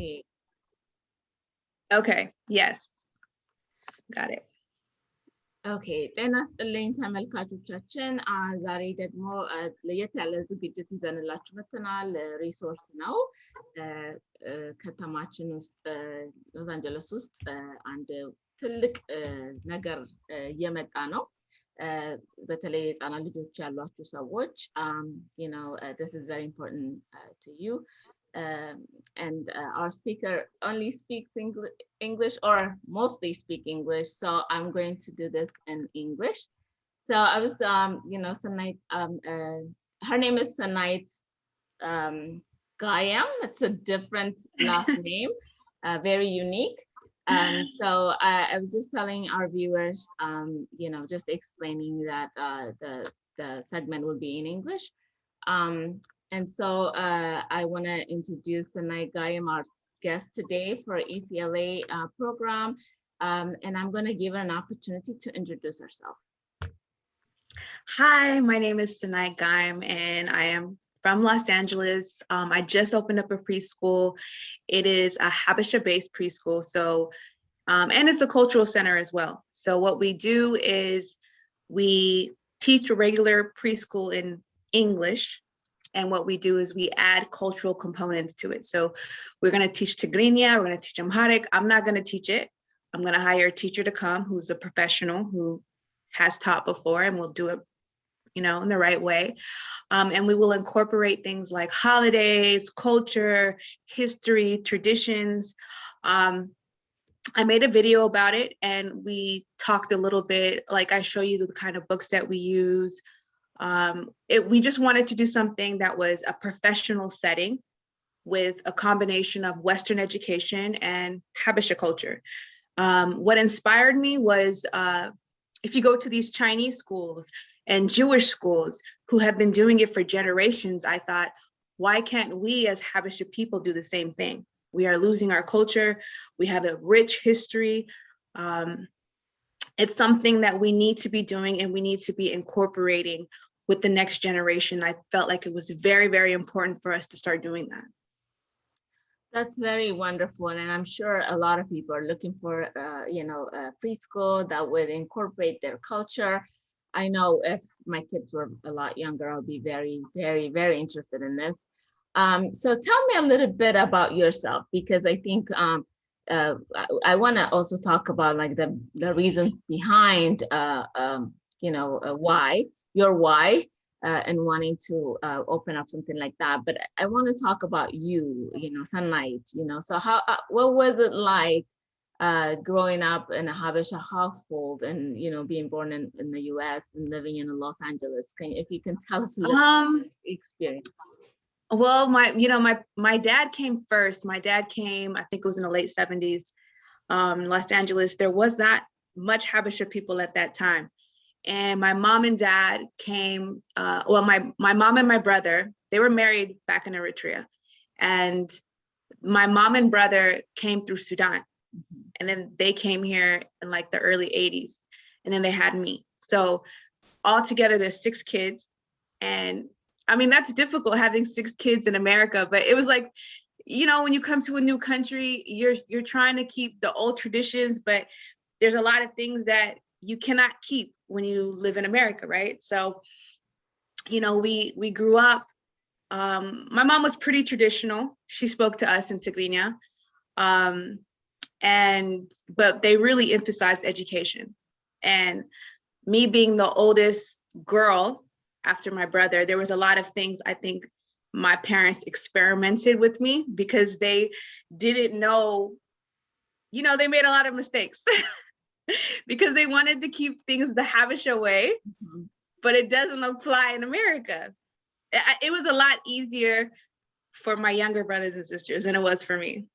see. Okay, yes. Got it. ኦኬ ጤና ይስጥልኝ ተመልካቾቻችን። ዛሬ ደግሞ ለየት ያለ ዝግጅት ይዘንላችሁ መጥተናል። ሪሶርስ ነው። ከተማችን ውስጥ ሎስ አንጀለስ ውስጥ አንድ ትልቅ ነገር እየመጣ ነው። በተለይ ህፃናት ልጆች ያሏችሁ ሰዎች this is very important to you. And our speaker only speaks English or mostly speak English, so I'm going to do this in English. So I was, Senayt, her name is Senayt Gaim. It's a different last name, very unique. So I was just telling our viewers, just explaining that the segment will be in English. And so I want to introduce Senayt Gaim, our guest today for ECLA program, and I'm going to give her an opportunity to introduce herself. Hi, my name is Senayt Gaim, and I am from Los Angeles. I just opened up a preschool. It is a Habesha-based preschool, so and it's a cultural center as well. So what we do is we teach a regular preschool in English. And what we do is we add cultural components to it. So we're going to teach Tigrinya, we're going to teach Amharic. I'm not going to teach it. I'm going to hire a teacher to come who's a professional who has taught before, and we'll do it, in the right way. And we will incorporate things like holidays, culture, history, traditions. I made a video about it, and we talked a little bit, like I show you the kind of books that we use. We just wanted to do something that was a professional setting with a combination of Western education and Habesha culture. What inspired me was if you go to these Chinese schools and Jewish schools who have been doing it for generations, I thought, why can't we as Habesha people do the same thing? We are losing our culture. We have a rich history. It's something that we need to be doing, and we need to be incorporating with the next generation. I felt like it was very, very important for us to start doing that. That's very wonderful, and I'm sure a lot of people are looking for, a preschool that would incorporate their culture. I know if my kids were a lot younger, I'll be very, very, very interested in this. So tell me a little bit about yourself, because I think I want to also talk about like the reasons behind, why, and wanting to open up something like that. But I want to talk about you, Senayt, so what was it like growing up in a Habesha household and, being born in the US and living in Los Angeles? If you can tell us a little experience. Well, my dad came first. My dad came, I think it was in the late 70s, Los Angeles. There was not much Habesha people at that time. And my mom and dad came, my mom and my brother, they were married back in Eritrea. And my mom and brother came through Sudan. And then they came here in like the early 80s. And then they had me. So altogether, there's 6 kids. And I mean, that's difficult having 6 kids in America, but it was like, when you come to a new country, you're trying to keep the old traditions, but there's a lot of things that you cannot keep when you live in America, right? So, we grew up. My mom was pretty traditional. She spoke to us in Tigrinya, but they really emphasized education. And me being the oldest girl after my brother, there was a lot of things I think my parents experimented with me, because they didn't know, they made a lot of mistakes because they wanted to keep things the Habesha way, but it doesn't apply in America. It was a lot easier for my younger brothers and sisters than it was for me.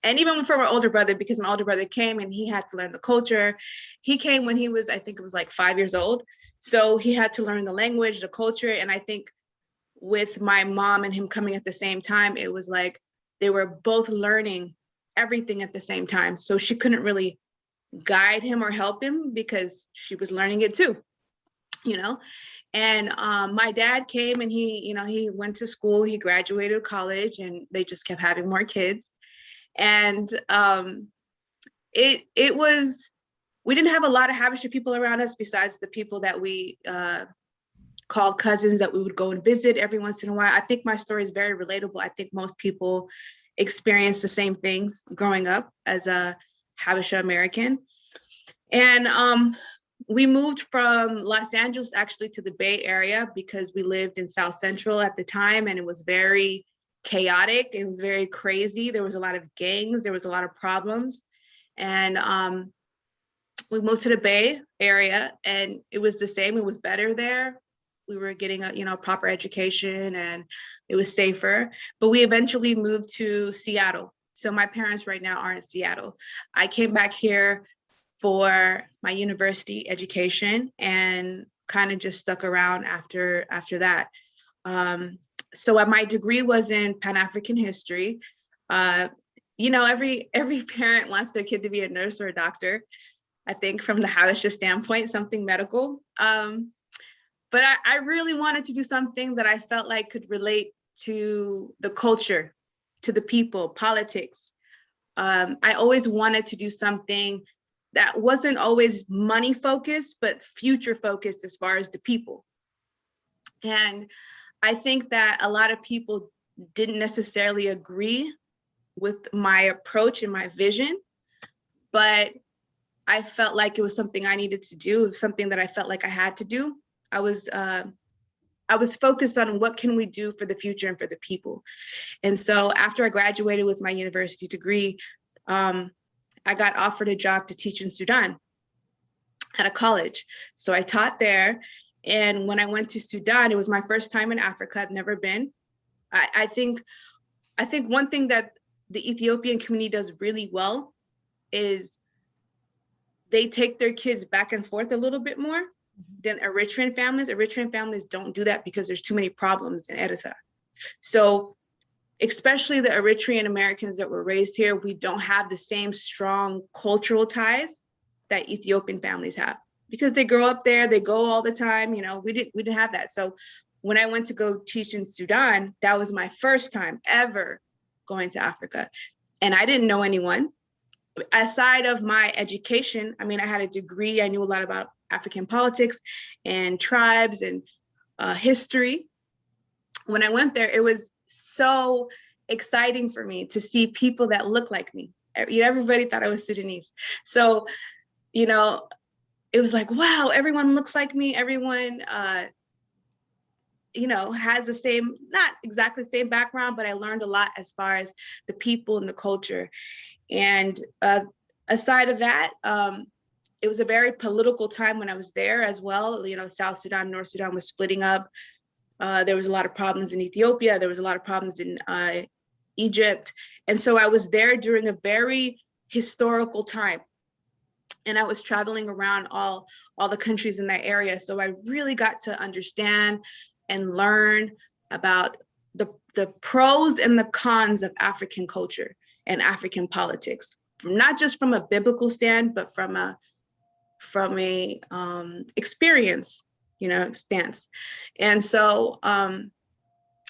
And even for my older brother, because my older brother came and he had to learn the culture. He came when he was, I think it was like 5 years old. So he had to learn the language, the culture. And I think with my mom and him coming at the same time, it was like they were both learning everything at the same time. So she couldn't really guide him or help him because she was learning it too, And my dad came and he went to school, he graduated college, and they just kept having more kids. And it was, we didn't have a lot of Habesha people around us besides the people that we called cousins that we would go and visit every once in a while. I think my story is very relatable. I think most people experience the same things growing up as a Habesha American. And we moved from Los Angeles actually to the Bay Area because we lived in South Central at the time, and it was very chaotic. It was very crazy. There was a lot of gangs. There was a lot of problems. And we moved to the Bay Area, and it was the same. It was better there. We were getting a proper education, and it was safer. But we eventually moved to Seattle. So my parents right now are in Seattle. I came back here for my university education and kind of just stuck around after that. So my degree was in Pan-African history. Every parent wants their kid to be a nurse or a doctor, I think, from the Habesha standpoint, something medical. But I really wanted to do something that I felt like could relate to the culture, to the people, politics. I always wanted to do something that wasn't always money focused, but future focused as far as the people. And I think that a lot of people didn't necessarily agree with my approach and my vision, but I felt like it was something I needed to do. It was something that I felt like I had to do. I was focused on what can we do for the future and for the people. And so after I graduated with my university degree, I got offered a job to teach in Sudan at a college. So I taught there. And when I went to Sudan, it was my first time in Africa. I've never been. I think one thing that the Ethiopian community does really well is they take their kids back and forth a little bit more than Eritrean families. Eritrean families don't do that because there's too many problems in Eritrea. So especially the Eritrean Americans that were raised here, we don't have the same strong cultural ties that Ethiopian families have because they grow up there, they go all the time. We didn't have that. So when I went to go teach in Sudan, that was my first time ever going to Africa. And I didn't know anyone. Aside of my education, I had a degree. I knew a lot about African politics and tribes and history. When I went there, it was so exciting for me to see people that look like me. Everybody thought I was Sudanese. So, it was like, wow, everyone looks like me. Everyone, has the same, not exactly the same background, but I learned a lot as far as the people and the culture. And aside of that, it was a very political time when I was there as well. South Sudan, North Sudan was splitting up. There was a lot of problems in Ethiopia. There was a lot of problems in Egypt. And so I was there during a very historical time. And I was traveling around all the countries in that area. So I really got to understand and learn about the pros and the cons of African culture and African politics, not just from a biblical stand, but from a experience, stance. And so, and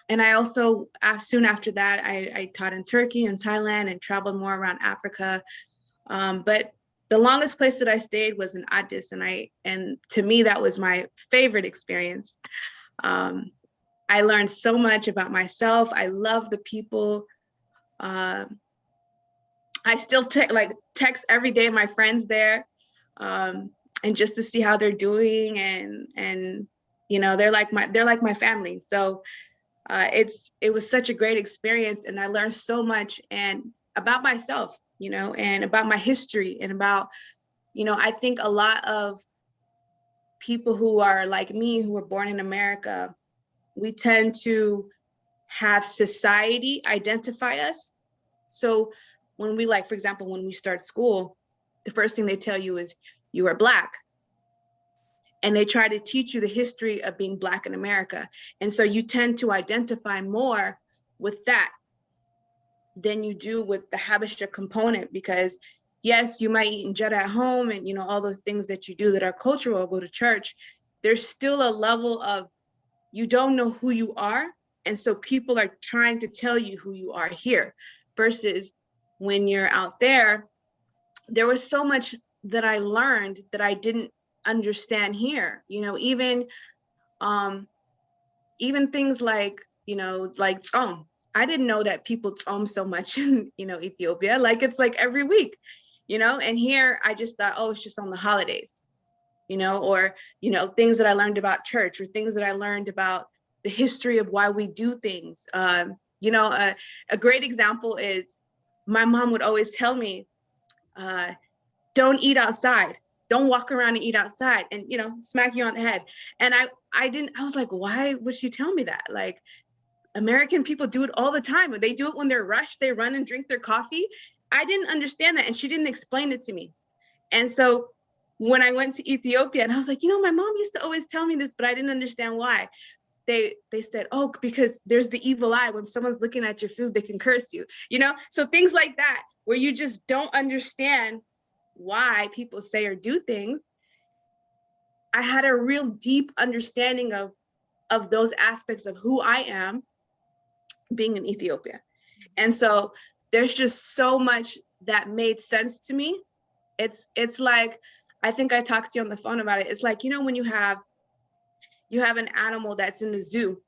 I also, soon after that, I taught in Turkey and Thailand and traveled more around Africa. But the longest place that I stayed was in Addis, and to me, that was my favorite experience. I learned so much about myself. I love the people. I still text every day my friends there, and just to see how they're doing, and they're like my family. So it was such a great experience, and I learned so much and about myself, and about my history, and about, I think a lot of people who are like me, who were born in America, we tend to have society identify us. So when we, for example, when we start school, the first thing they tell you is you are Black. And they try to teach you the history of being Black in America. And so you tend to identify more with that than you do with the Habesha component, because yes, you might eat injera at home and, all those things that you do that are cultural, go to church. There's still a level of, you don't know who you are. And so people are trying to tell you who you are here versus when you're out there, there was so much that I learned that I didn't understand here. You know, even things like, you know, like tzom. I didn't know that people tzom so much in, you know, Ethiopia. Like it's like every week, you know, and here I just thought, oh, it's just on the holidays, you know, or, you know, things that I learned about church or things that I learned about the history of why we do things. You know, a great example is my mom would always tell me, don't eat outside. Don't walk around and eat outside, and, you know, smack you on the head. And I was like, why would she tell me that? Like, American people do it all the time. They do it when they're rushed, they run and drink their coffee. I didn't understand that. And she didn't explain it to me. And so when I went to Ethiopia, and I was like, you know, my mom used to always tell me this, but I didn't understand why. They said, oh, because there's the evil eye. When someone's looking at your food, they can curse you, you know? So things like that, where you just don't understand why people say or do things. I had a real deep understanding of those aspects of who I am being in Ethiopia. And so there's just so much that made sense to me. It's like, I think I talked to you on the phone about it. It's like, you know, when you have an animal that's in the zoo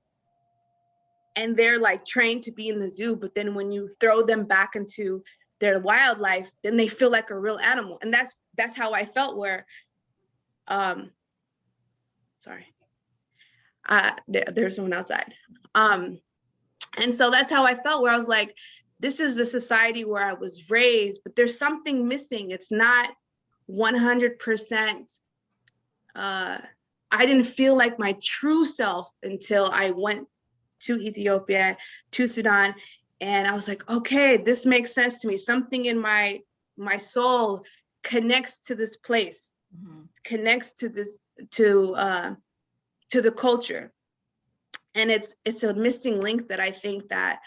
and they're like trained to be in the zoo, but then when you throw them back into their wildlife, then they feel like a real animal. And that's how I felt, where there's someone outside. And so that's how I felt, where I was like, this is the society where I was raised, but there's something missing. It's not 100%. I didn't feel like my true self until I went to Ethiopia, to Sudan. And I was like, okay, this makes sense to me. Something in my soul connects to this place, connects to this, to the culture. And it's a missing link that I think that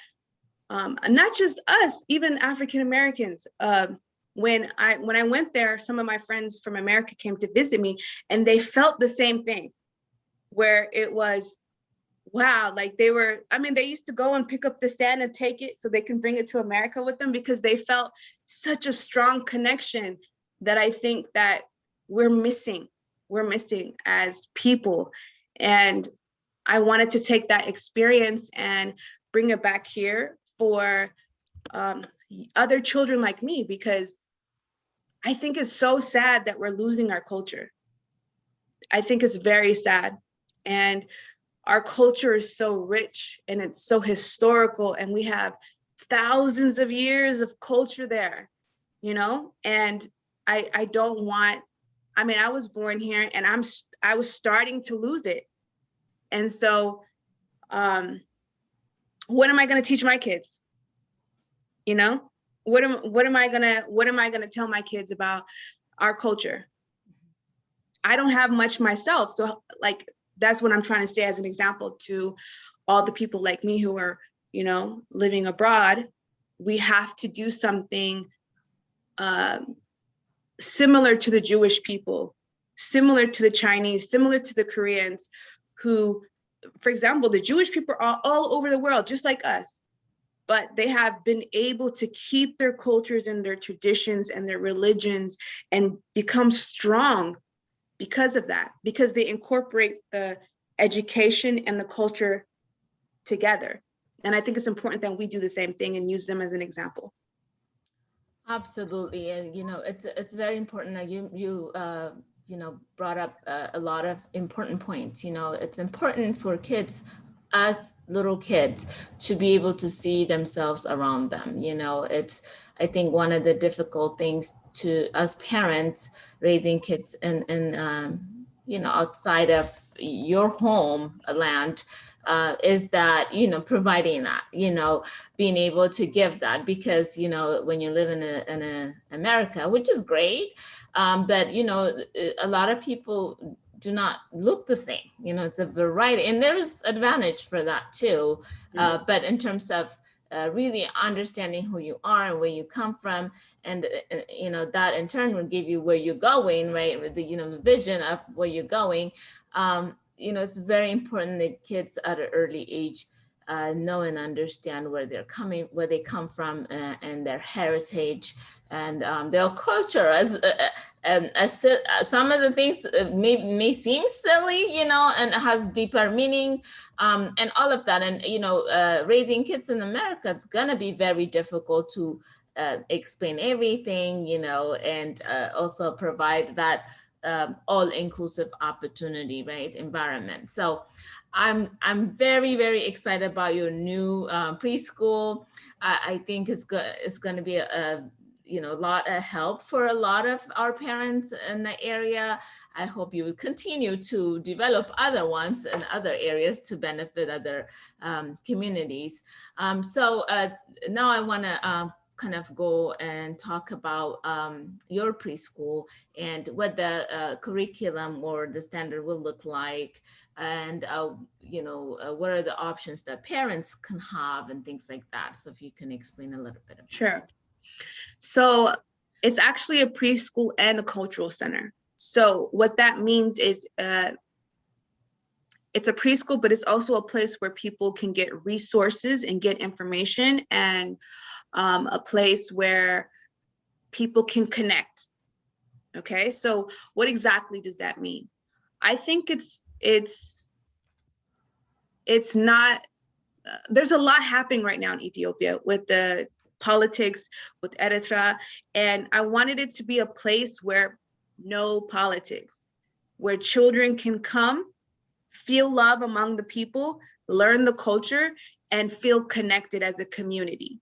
not just us, even African Americans. When I went there, some of my friends from America came to visit me, and they felt the same thing, where it was, wow, like they used to go and pick up the sand and take it so they can bring it to America with them, because they felt such a strong connection that I think that we're missing as people. And I wanted to take that experience and bring it back here for other children like me, because I think it's so sad that we're losing our culture. I think it's very sad. And our culture is so rich and it's so historical, and we have thousands of years of culture there, you know? And I don't want, I mean, I was born here and I was starting to lose it. And so what am I going to teach my kids? You know, what am I gonna tell my kids about our culture? I don't have much myself. So like, that's what I'm trying to say as an example to all the people like me who are, you know, living abroad. We have to do something similar to the Jewish people, similar to the Chinese, similar to the Koreans, who, for example, the Jewish people are all over the world, just like us, but they have been able to keep their cultures and their traditions and their religions and become strong because of that, because they incorporate the education and the culture together. And I think it's important that we do the same thing and use them as an example. Absolutely. And, you know, it's very important that you know, brought up a lot of important points. You know, it's important for kids, as little kids, to be able to see themselves around them. You know, it's, I think, one of the difficult things to, as parents, raising kids in you know, outside of your home land, is that, you know, providing that, you know, being able to give that, because, you know, when you live in America, which is great, but, you know, a lot of people do not look the same. You know, it's a variety, and there's advantage for that too. But in terms of really understanding who you are and where you come from, and you know, that in turn will give you where you're going, right? With the, you know, the vision of where you're going. You know, it's very important that kids at an early age know and understand where they come from, and their heritage and their culture. Some of the things may seem silly, and has deeper meaning, and all of that. And raising kids in America, it's gonna be very difficult to explain everything, and also provide that all-inclusive opportunity, right, environment. So I'm very, very excited about your new preschool. I think it's going to be a lot of help for a lot of our parents in the area. I hope you will continue to develop other ones in other areas to benefit other communities. So now I want to kind of go and talk about your preschool and what the curriculum or the standard will look like, and what are the options that parents can have and things like that. So if you can explain a little bit about Sure. So it's actually a preschool and a cultural center. So what that means is it's a preschool, but it's also a place where people can get resources and get information, and a place where people can connect. Okay, so what exactly does that mean? I think it's not, there's a lot happening right now in Ethiopia with the politics, with Eritrea, and I wanted it to be a place where no politics, where children can come, feel love among the people, learn the culture, and feel connected as a community.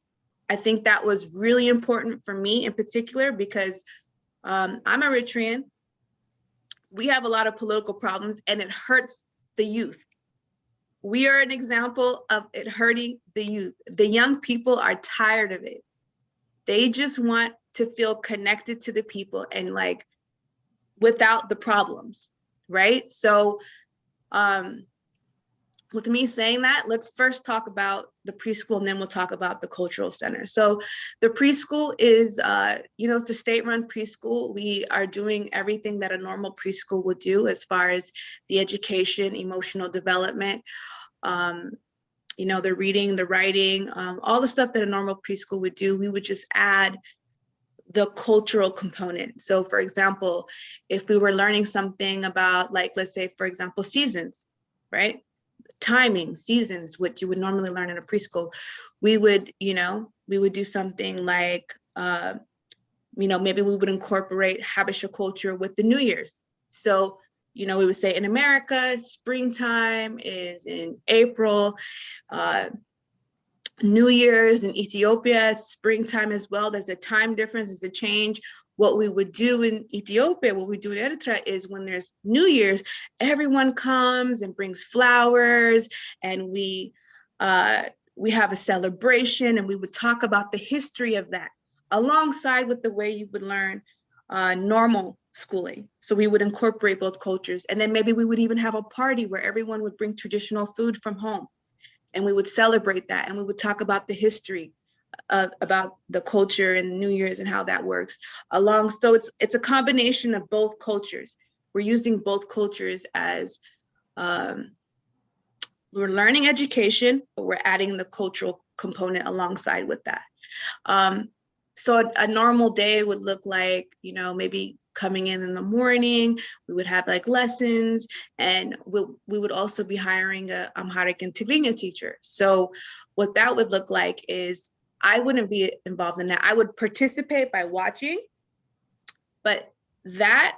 I think that was really important for me in particular, because I'm Eritrean. We have a lot of political problems, and it hurts the youth. We are an example of it hurting the youth. The young people are tired of it. They just want to feel connected to the people and like without the problems, right? So with me saying that, let's first talk about the preschool, and then we'll talk about the cultural center. So the preschool is, it's a state-run preschool. We are doing everything that a normal preschool would do as far as the education, emotional development, the reading, the writing, all the stuff that a normal preschool would do. We would just add the cultural component. So for example, if we were learning something about, like, let's say, for example, seasons, right? Timing, seasons, which you would normally learn in a preschool, we would do something like, maybe we would incorporate Habesha culture with the New Year's. So, we would say in America, springtime is in April, New Year's in Ethiopia, springtime as well. There's a time difference, there's a change. What we would do in Ethiopia, what we do in Eritrea is when there's New Year's, everyone comes and brings flowers, and we have a celebration, and we would talk about the history of that alongside with the way you would learn normal schooling. So we would incorporate both cultures, and then maybe we would even have a party where everyone would bring traditional food from home, and we would celebrate that, and we would talk about the history about the culture and New Year's and how that works along. So it's a combination of both cultures. We're using both cultures as we're learning education, but we're adding the cultural component alongside with that. So a normal day would look like, maybe coming in the morning, we would have like lessons, and we would also be hiring a Amharic and Tigrinya teacher. So what that would look like is, I wouldn't be involved in that. I would participate by watching, but that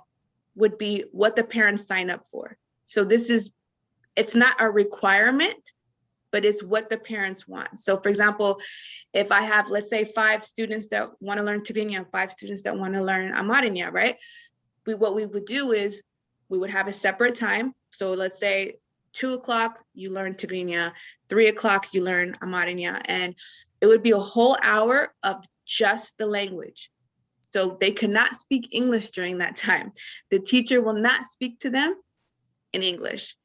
would be what the parents sign up for. So it's not a requirement, but it's what the parents want. So for example, if I have, let's say, 5 students that want to learn Tigrinya and 5 students that want to learn Amharic, right? What we would do is we would have a separate time. So let's say 2 o'clock, you learn Tigrinya, 3 o'clock, you learn Amharic, and it would be a whole hour of just the language. So they cannot speak English during that time. The teacher will not speak to them in English.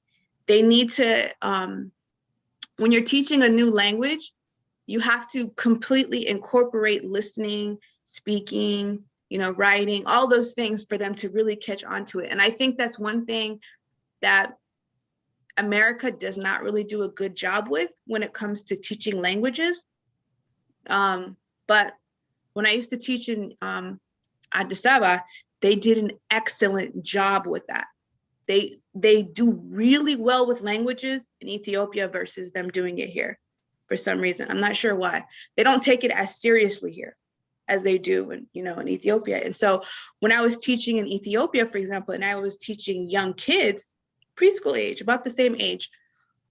They need to, when you're teaching a new language, you have to completely incorporate listening, speaking, writing, all those things for them to really catch on to it. And I think that's one thing that America does not really do a good job with when it comes to teaching languages. But when I used to teach in Addis Ababa, they did an excellent job with that. They do really well with languages in Ethiopia versus them doing it here for some reason. I'm not sure why. They don't take it as seriously here as they do in, in Ethiopia. And so when I was teaching in Ethiopia, for example, and I was teaching young kids, preschool age, about the same age,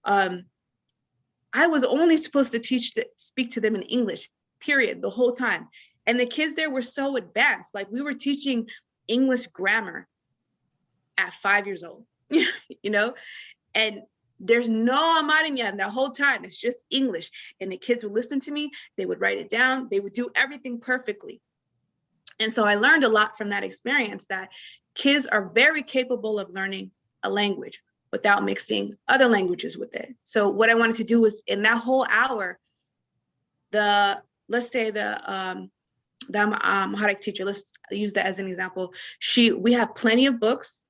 I was only supposed to speak to them in English, period, the whole time. And the kids there were so advanced. Like, we were teaching English grammar at 5 years old, and there's no Amarinya the whole time. It's just English. And the kids would listen to me. They would write it down. They would do everything perfectly. And so I learned a lot from that experience, that kids are very capable of learning a language without mixing other languages with it. So what I wanted to do was, in that whole hour, let's say the Amharic teacher, let's use that as an example. We have plenty of books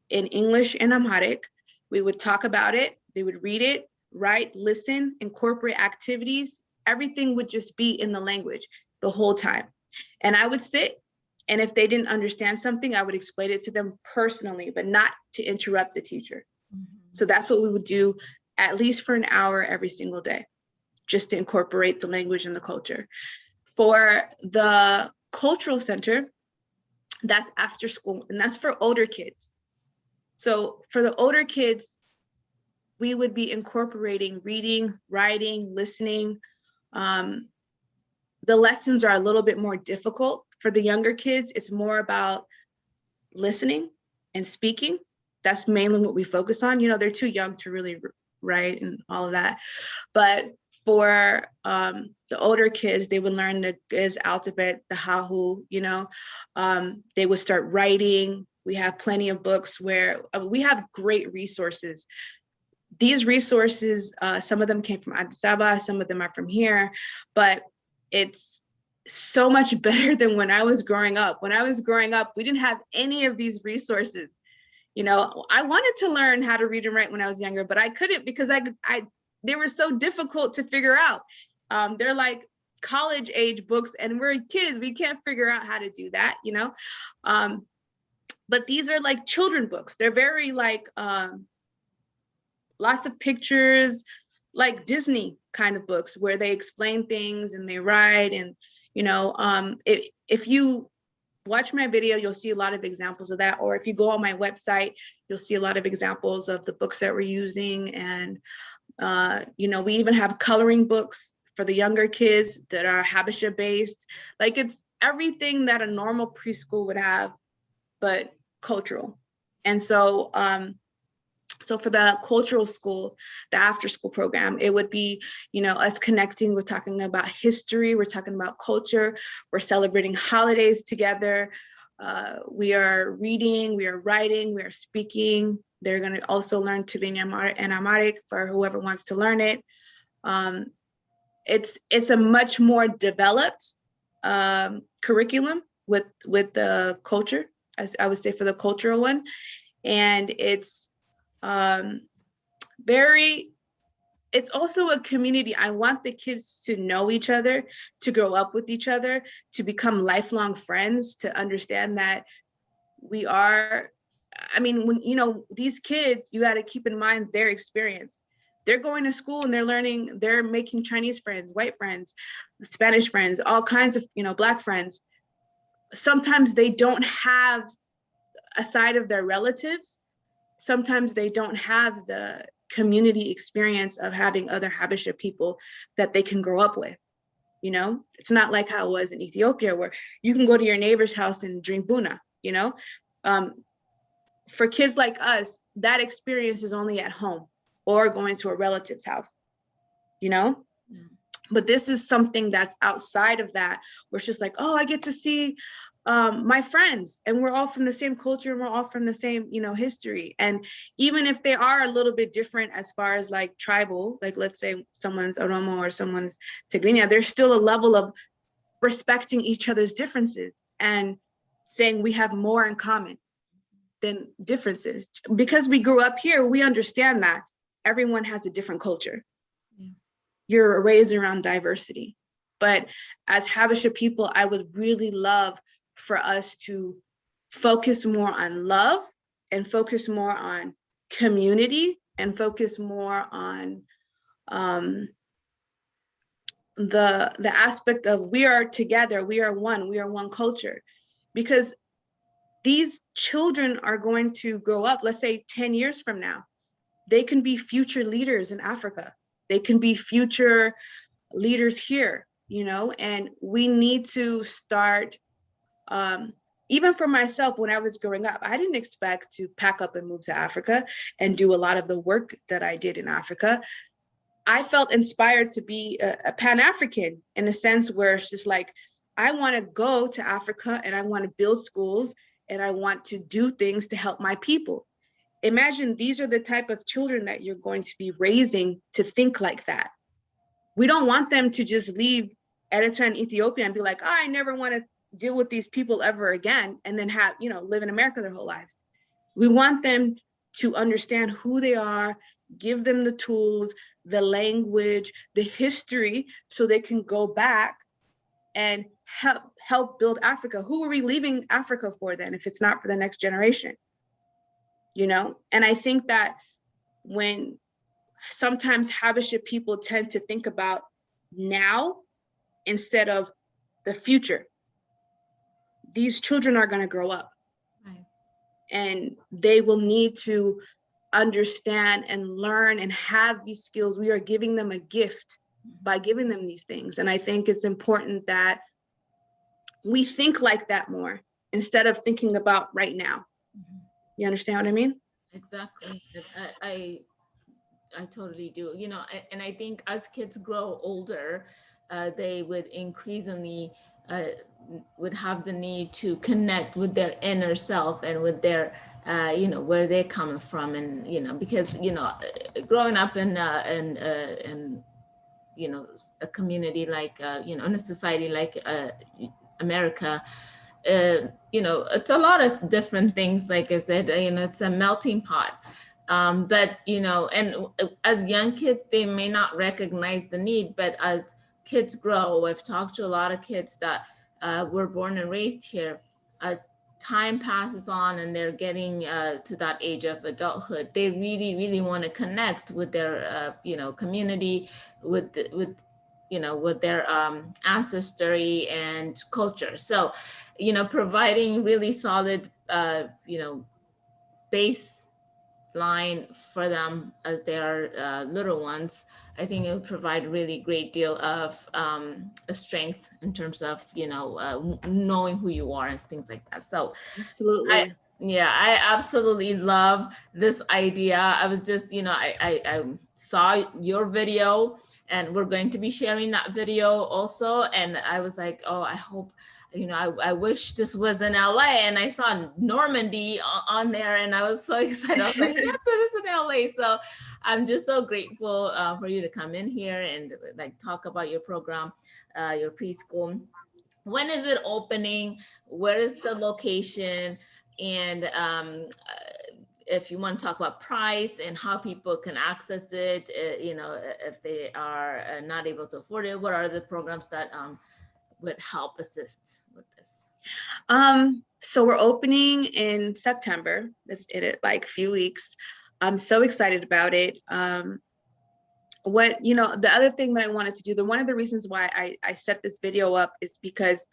in English and Amharic. We would talk about it. They would read it, write, listen, incorporate activities. Everything would just be in the language the whole time. And I would sit, and if they didn't understand something, I would explain it to them personally, but not to interrupt the teacher. Mm-hmm. So that's what we would do, at least for an hour every single day, just to incorporate the language and the culture. For the cultural center, that's after school, and that's for older kids. So for the older kids, we would be incorporating reading, writing, listening. The lessons are a little bit more difficult. For the younger kids, it's more about listening and speaking. That's mainly what we focus on. They're too young to really write and all of that. But for the older kids, they would learn the Giz alphabet, the Hahu, they would start writing. We have plenty of books where we have great resources. These resources, some of them came from Addis Ababa, some of them are from here, but it's so much better than when I was growing up. When I was growing up, we didn't have any of these resources. I wanted to learn how to read and write when I was younger, but I couldn't because they were so difficult to figure out. They're like college age books, and we're kids. We can't figure out how to do that, but these are like children books. They're very like lots of pictures, like Disney kind of books where they explain things and they write. And, if you watch my video, you'll see a lot of examples of that. Or if you go on my website, you'll see a lot of examples of the books that we're using. And, we even have coloring books for the younger kids that are Habesha based. Like, it's everything that a normal preschool would have, but cultural. And so, so for the cultural school, the after school program, it would be, us connecting. We're talking about history. We're talking about culture. We're celebrating holidays together. We are reading, we are writing, we are speaking. They're going to also learn Tigrinya and Amharic for whoever wants to learn it. It's a much more developed curriculum with the culture, as I would say, for the cultural one. And it's it's also a community. I want the kids to know each other, to grow up with each other, to become lifelong friends, to understand that we are, when, these kids, you got to keep in mind their experience. They're going to school and they're making Chinese friends, white friends, Spanish friends, all kinds of, Black friends. Sometimes they don't have a side of their relatives. Sometimes they don't have the community experience of having other Habesha people that they can grow up with. It's not like how it was in Ethiopia, where you can go to your neighbor's house and drink buna. For kids like us, that experience is only at home or going to a relative's house, But this is something that's outside of that, where it's just like, oh, I get to see my friends, and we're all from the same culture, and we're all from the same, history. And even if they are a little bit different as far as like tribal, like let's say someone's Oromo or someone's Tigrinya, there's still a level of respecting each other's differences and saying we have more in common than differences. Because we grew up here, we understand that everyone has a different culture. Yeah. You're raised around diversity. But as Habesha people, I would really love for us to focus more on love and focus more on community and focus more on the aspect of we are together, we are one culture. Because these children are going to grow up, let's say 10 years from now, they can be future leaders in Africa. They can be future leaders here, and we need to start, even for myself, when I was growing up, I didn't expect to pack up and move to Africa and do a lot of the work that I did in Africa. I felt inspired to be a Pan-African in a sense where it's just like, I want to go to Africa and I want to build schools and I want to do things to help my people. Imagine these are the type of children that you're going to be raising to think like that. We don't want them to just leave Eritrea and Ethiopia and be like, oh, I never want to deal with these people ever again, and then have, live in America their whole lives. We want them to understand who they are, give them the tools, the language, the history, so they can go back and help build Africa. Who are we leaving Africa for then, if it's not for the next generation? And I think that when sometimes Habesha people tend to think about now instead of the future, these children are going to grow up. Right. And they will need to understand and learn and have these skills. We are giving them a gift by giving them these things. And I think it's important that we think like that more instead of thinking about right now. You understand what I mean? Exactly. I totally do. And I think as kids grow older, they would increasingly would have the need to connect with their inner self and with their where they're coming from, and because growing up in a community like in a society like America, it's a lot of different things. Like I said, it's a melting pot. But and as young kids, they may not recognize the need, but as kids grow, I've talked to a lot of kids that were born and raised here. As time passes on and they're getting to that age of adulthood, they really, really want to connect with their community, with their ancestry and culture. So providing really solid baseline for them as they are little ones, I think it would provide a really great deal of a strength in terms of knowing who you are and things like that. So Absolutely. I absolutely love this idea. I was just I saw your video, and we're going to be sharing that video also, and I was like, oh, I hope I wish this was in LA, and I saw Normandy on there, and I was so excited. I was like, yes, it is in LA. So I'm just so grateful for you to come in here and like talk about your program, your preschool. When is it opening? Where is the location? And if you want to talk about price and how people can access it, if they are not able to afford it, what are the programs that would help assist with this? So we're opening in September. That's in it, like a few weeks. I'm so excited about it. The other thing that I wanted to do, one of the reasons why I set this video up is because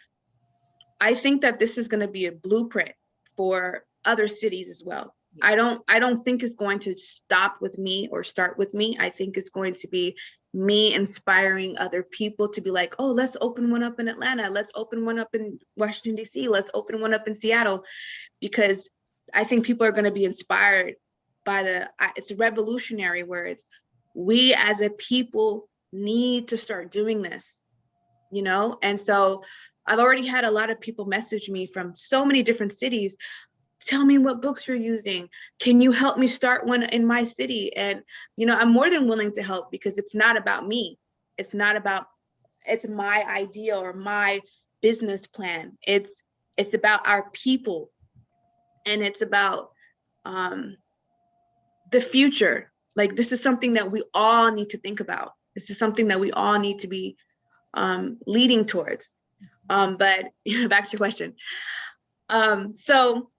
I think that this is going to be a blueprint for other cities as well. Yeah. I don't think it's going to stop with me or start with me. I think it's going to be me inspiring other people to be like, oh, let's open one up in Atlanta. Let's open one up in Washington, D.C. Let's open one up in Seattle, because I think people are going to be inspired by it's revolutionary, where it's we as a people need to start doing this, And so I've already had a lot of people message me from so many different cities. Tell me what books you're using. Can you help me start one in my city? And, I'm more than willing to help, because it's not about me. It's my idea or my business plan. It's about our people. And it's about the future. Like, this is something that we all need to think about. This is something that we all need to be leading towards. But back to your question. So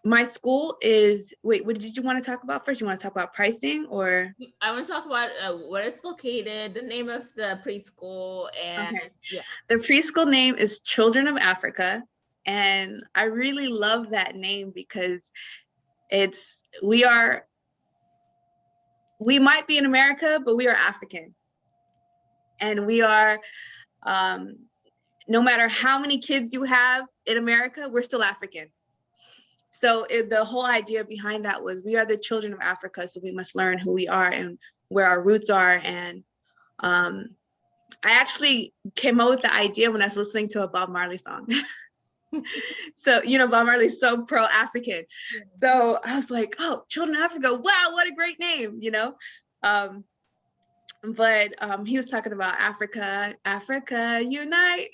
my school is, wait, what did you want to talk about first? You want to talk about pricing, or? I want to talk about where it's located, the name of the preschool, and Okay. yeah. The preschool name is Children of Africa. And I really love that name because we might be in America, but we are African. And we are, no matter how many kids you have in America, we're still African. So the whole idea behind that was, we are the children of Africa, so we must learn who we are and where our roots are. And I actually came up with the idea when I was listening to a Bob Marley song. So, Bob Marley's so pro-African. Yeah. So I was like, oh, Children of Africa, wow, what a great name, But he was talking about Africa unite.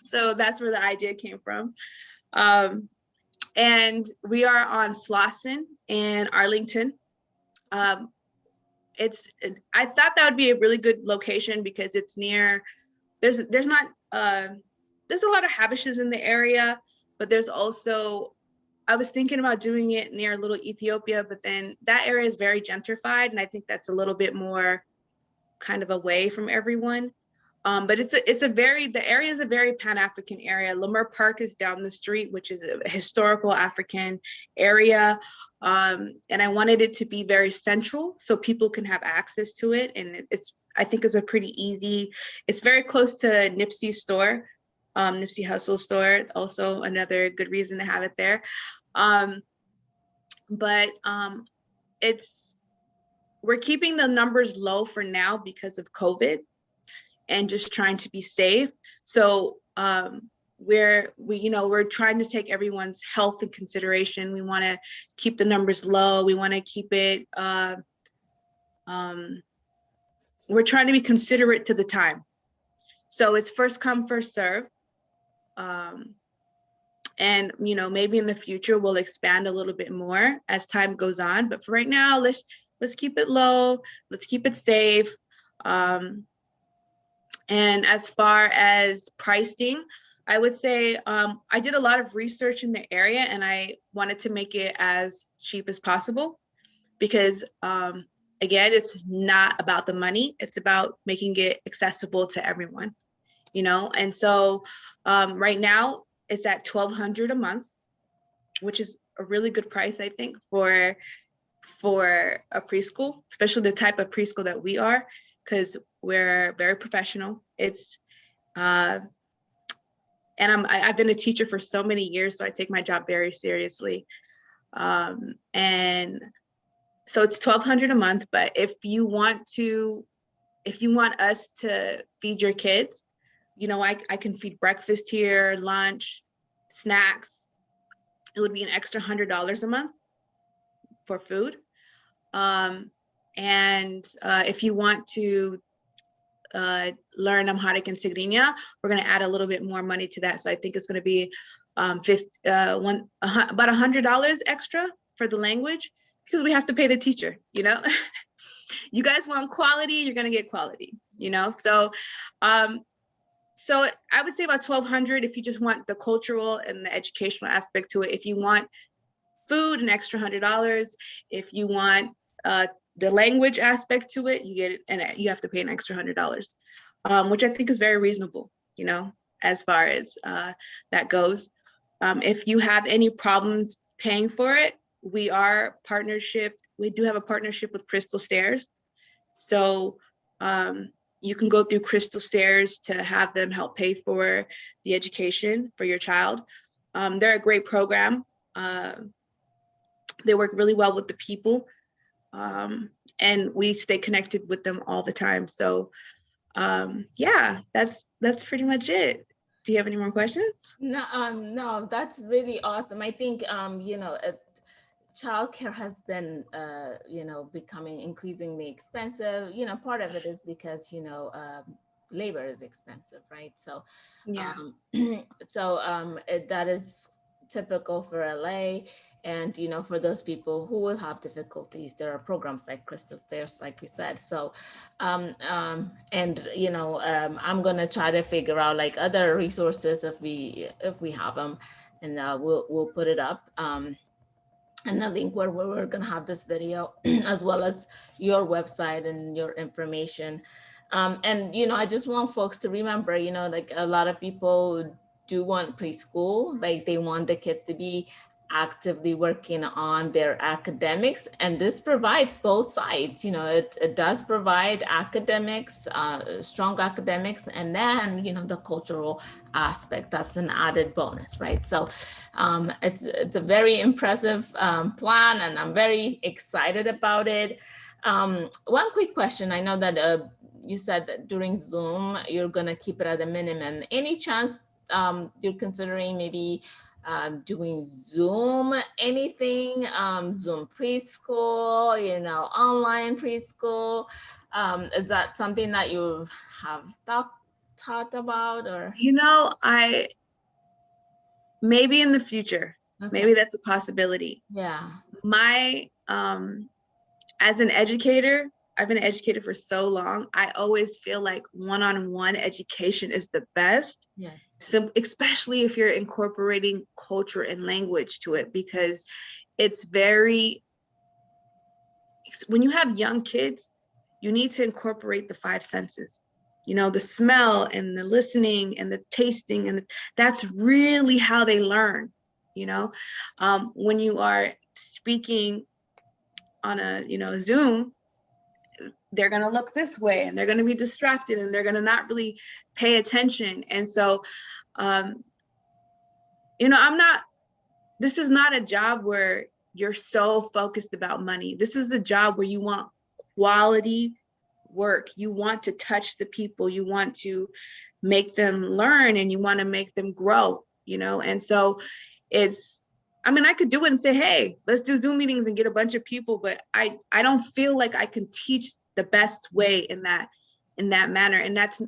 So that's where the idea came from. And we are on Slauson and Arlington. I thought that would be a really good location because it's near, there's a lot of Habeshas in the area, but there's also, I was thinking about doing it near Little Ethiopia, but then that area is very gentrified, and I think that's a little bit more kind of away from everyone. But the area is a very Pan-African area. Lemur Park is down the street, which is a historical African area. And I wanted it to be very central so people can have access to it. And I think it's a pretty easy, it's very close to Nipsey's store, Nipsey Hussle's store, also another good reason to have it there. But we're keeping the numbers low for now because of COVID and just trying to be safe. So we're trying to take everyone's health in consideration. We want to keep the numbers low. We want to keep it, we're trying to be considerate to the time. So it's first come, first serve. And maybe in the future we'll expand a little bit more as time goes on. But for right now, let's keep it low. Let's keep it safe. And as far as pricing, I would say I did a lot of research in the area, and I wanted to make it as cheap as possible because, again, it's not about the money. It's about making it accessible to everyone, And so right now it's at $1,200 a month, which is a really good price, I think, for a preschool, especially the type of preschool that we are, because we're very professional. It's and I've been a teacher for so many years, so I take my job very seriously. And so it's $1,200 a month. But if you want us to feed your kids, I can feed breakfast here, lunch, snacks. It would be an extra $100 a month for food. And if you want to learn Amharic and Tigrinya, we're going to add a little bit more money to that. So I think it's going to be about $100 extra for the language, because we have to pay the teacher. You guys want quality, you're going to get quality. So I would say about $1,200 if you just want the cultural and the educational aspect to it. If you want food, an extra $100. If you want the language aspect to it, you get it, and you have to pay an extra $100, which I think is very reasonable, as far as that goes. If you have any problems paying for it, we do have a partnership with Crystal Stairs. So you can go through Crystal Stairs to have them help pay for the education for your child. They're a great program. They work really well with the people, and we stay connected with them all the time. So yeah, that's pretty much it. Do you have any more questions? No, that's really awesome. I think childcare has been becoming increasingly expensive. Part of it is because labor is expensive, right? So Yeah. that is typical for LA. And, for those people who will have difficulties, there are programs like Crystal Stairs, like you said. So, and, I'm going to try to figure out like other resources if we have them, and we'll put it up. And I think where we're going to have this video as well as your website and your information. And, I just want folks to remember, like a lot of people do want preschool, like they want the kids to be actively working on their academics, and this provides both sides. It does provide academics, strong academics, and then the cultural aspect, that's an added bonus, right? So it's a very impressive plan, and I'm very excited about it. One quick question: I know that you said that during Zoom you're gonna keep it at a minimum. Any chance you're considering maybe doing Zoom, anything, Zoom preschool, online preschool? Is that something that you have thought about, or? I maybe in the future, Okay. maybe that's a possibility. Yeah. My, as an educator, I've been an educator for so long. I always feel like one-on-one education is the best. Yes. So, especially if you're incorporating culture and language to it, because it's when you have young kids, you need to incorporate the five senses. The smell and the listening and the tasting, and that's really how they learn. When you are speaking on a Zoom, they're going to look this way and they're going to be distracted and they're going to not really pay attention. And so, this is not a job where you're so focused about money. This is a job where you want quality work. You want to touch the people. You want to make them learn, and you want to make them grow, And so I could do it and say, hey, let's do Zoom meetings and get a bunch of people, but I don't feel like I can teach the best way in that manner. And that's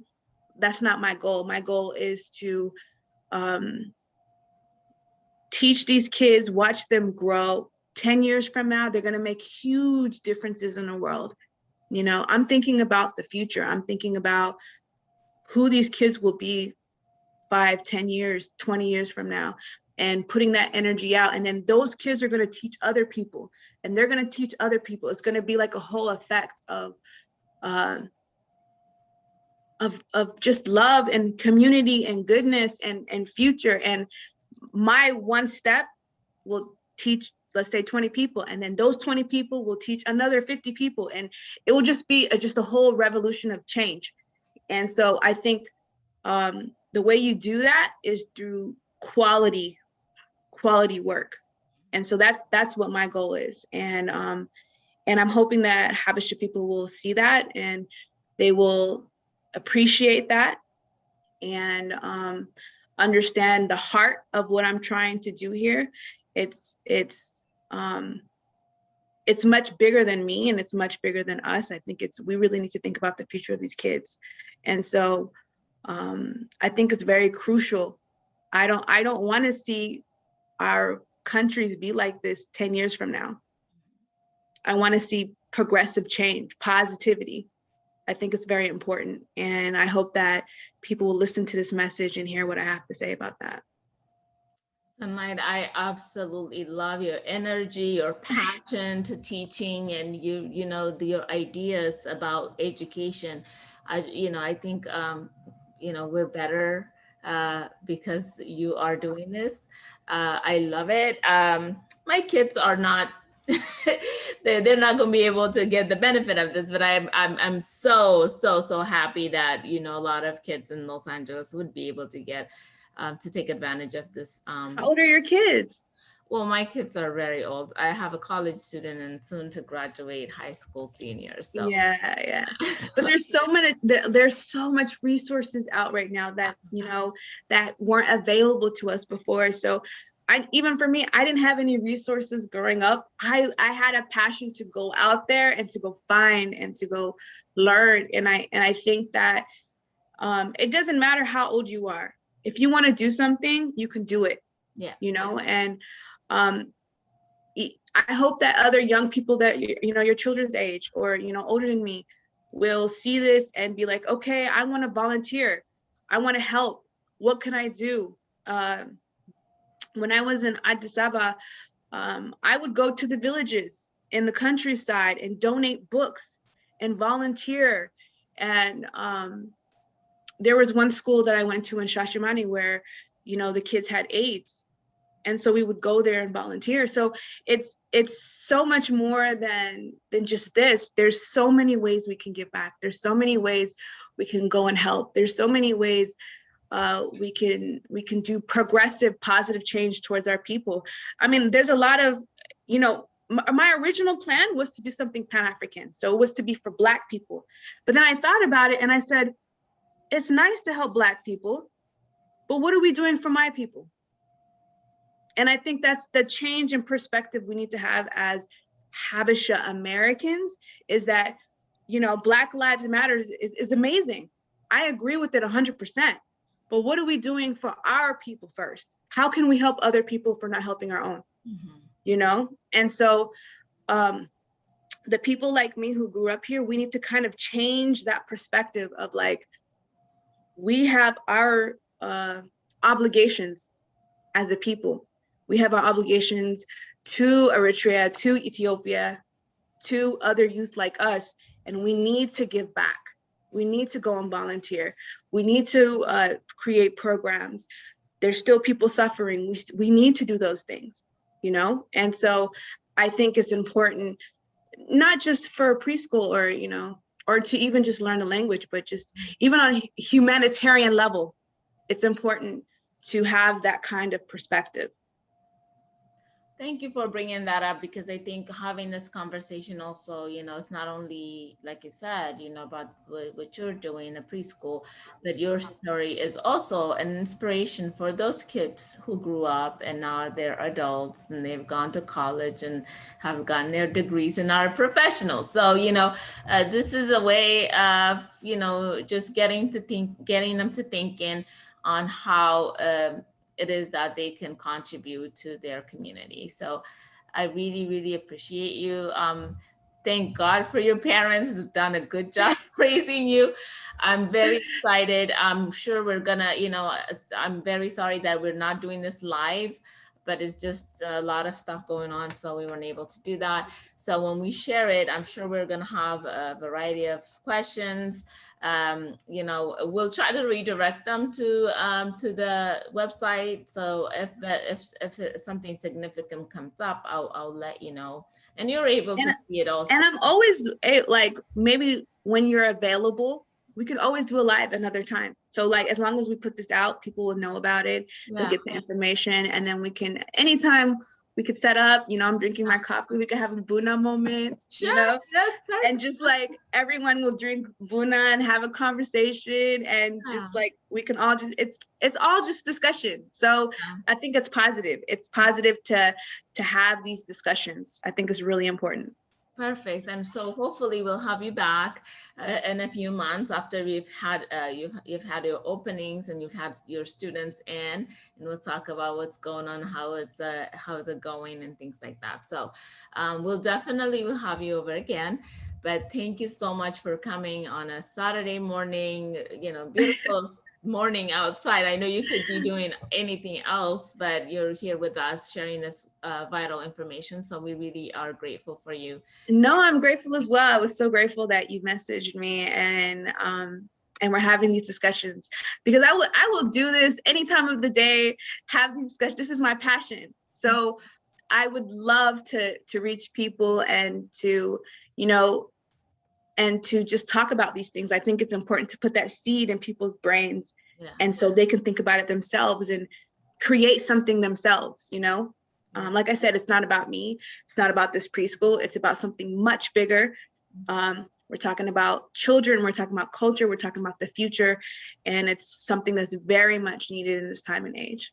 not my goal. My goal is to teach these kids, watch them grow. 10 years from now, they're going to make huge differences in the world. I'm thinking about the future. I'm thinking about who these kids will be 5, 10 years, 20 years from now, and putting that energy out. And then those kids are going to teach other people, and they're going to teach other people. It's going to be like a whole effect of just love and community and goodness and future. And my one step will teach, let's say, 20 people, and then those 20 people will teach another 50 people, and it will just be just a whole revolution of change. And so I think the way you do that is through quality work. And so that's what my goal is. And I'm hoping that Habesha people will see that, and they will appreciate that, and understand the heart of what I'm trying to do here. It's much bigger than me, and it's much bigger than us. I think we really need to think about the future of these kids. And so I think it's very crucial. I don't want to see our countries be like this 10 years from now. I want to see progressive change, positivity. I think it's very important. And I hope that people will listen to this message and hear what I have to say about that. Senayt, I absolutely love your energy, your passion to teaching, and your ideas about education. I think we're better because you are doing this. I love it. My kids are not they're not going to be able to get the benefit of this, but I'm so happy that a lot of kids in Los Angeles would be able to get to take advantage of this. How old are your kids? Well, my kids are very old. I have a college student and soon to graduate high school senior. So yeah. But there's so much resources out right now that that weren't available to us before. So even for me, I didn't have any resources growing up. I had a passion to go out there and to go find and to go learn. And I think that it doesn't matter how old you are. If you want to do something, you can do it. Yeah. And I hope that other young people that, your children's age or, older than me will see this and be like, okay, I want to volunteer. I want to help. What can I do? When I was in Addis Ababa, I would go to the villages in the countryside and donate books and volunteer. And there was one school that I went to in Shashamani where, the kids had AIDS. And so we would go there and volunteer. So it's so much more than just this. There's so many ways we can give back. There's so many ways we can go and help. There's so many ways we can do progressive, positive change towards our people. I mean, there's a lot of, my original plan was to do something Pan-African. So it was to be for Black people. But then I thought about it and I said, it's nice to help Black people, but what are we doing for my people? And I think that's the change in perspective we need to have as Habesha Americans, is that, Black Lives Matter is amazing. I agree with it 100%. But what are we doing for our people first? How can we help other people if we're not helping our own? And so the people like me who grew up here, we need to kind of change that perspective of like, we have our obligations as a people. We have our obligations to Eritrea, to Ethiopia, to other youth like us, and we need to give back. We need to go and volunteer. We need to create programs. There's still people suffering. We need to do those things, And so I think it's important, not just for preschool or to even just learn the language, but just even on a humanitarian level, it's important to have that kind of perspective. Thank you for bringing that up, because I think having this conversation also, it's not only, like you said, about what you're doing in a preschool, but your story is also an inspiration for those kids who grew up and now they're adults and they've gone to college and have gotten their degrees and are professionals. So, this is a way of, just getting them to thinking on how it is that they can contribute to their community. So I really, really appreciate you. Thank God for your parents who've done a good job raising you. I'm very excited. I'm sure we're gonna, I'm very sorry that we're not doing this live, but it's just a lot of stuff going on, so we weren't able to do that. So when we share it, I'm sure we're gonna have a variety of questions. We'll try to redirect them to the website. So if something significant comes up, I'll let you know, and you're able to see it also. And I'm always like, maybe when you're available, we could always do a live another time. So like, as long as we put this out, people will know about it, they'll get the information, and then we can, anytime we could set up, I'm drinking my coffee, we could have a Buna moment, and just like everyone will drink Buna and have a conversation, and just like, we can all just, it's all just discussion. So I think it's positive. It's positive to have these discussions. I think it's really important. Perfect. And so hopefully we'll have you back in a few months after we've had you've had your openings and you've had your students in, and we'll talk about what's going on, how is it going, and things like that. So we'll have you over again. But thank you so much for coming on a Saturday morning, beautiful morning outside. I know you could be doing anything else, but you're here with us sharing this vital information. So we really are grateful for you. No, I'm grateful as well. I was so grateful that you messaged me and we're having these discussions, because I will do this any time of the day, have these discussions. This is my passion. So I would love to reach people and to, and to just talk about these things. I think it's important to put that seed in people's brains, and so they can think about it themselves and create something themselves, Like I said, it's not about me. It's not about this preschool. It's about something much bigger. We're talking about children. We're talking about culture. We're talking about the future. And it's something that's very much needed in this time and age.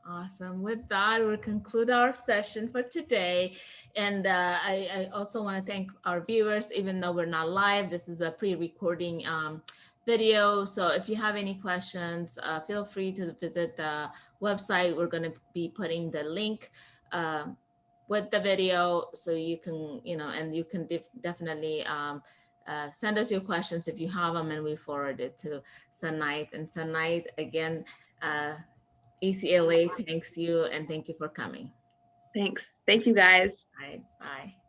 Awesome. With that, we'll conclude our session for today. And I also want to thank our viewers, even though we're not live. This is a pre-recording video. So if you have any questions, feel free to visit the website. We're going to be putting the link with the video, so you can, and you can definitely send us your questions if you have them, and we forward it to Senayt. And Senayt, again, ECLA thanks you, and thank you for coming. Thanks. Thank you, guys. Bye. Bye.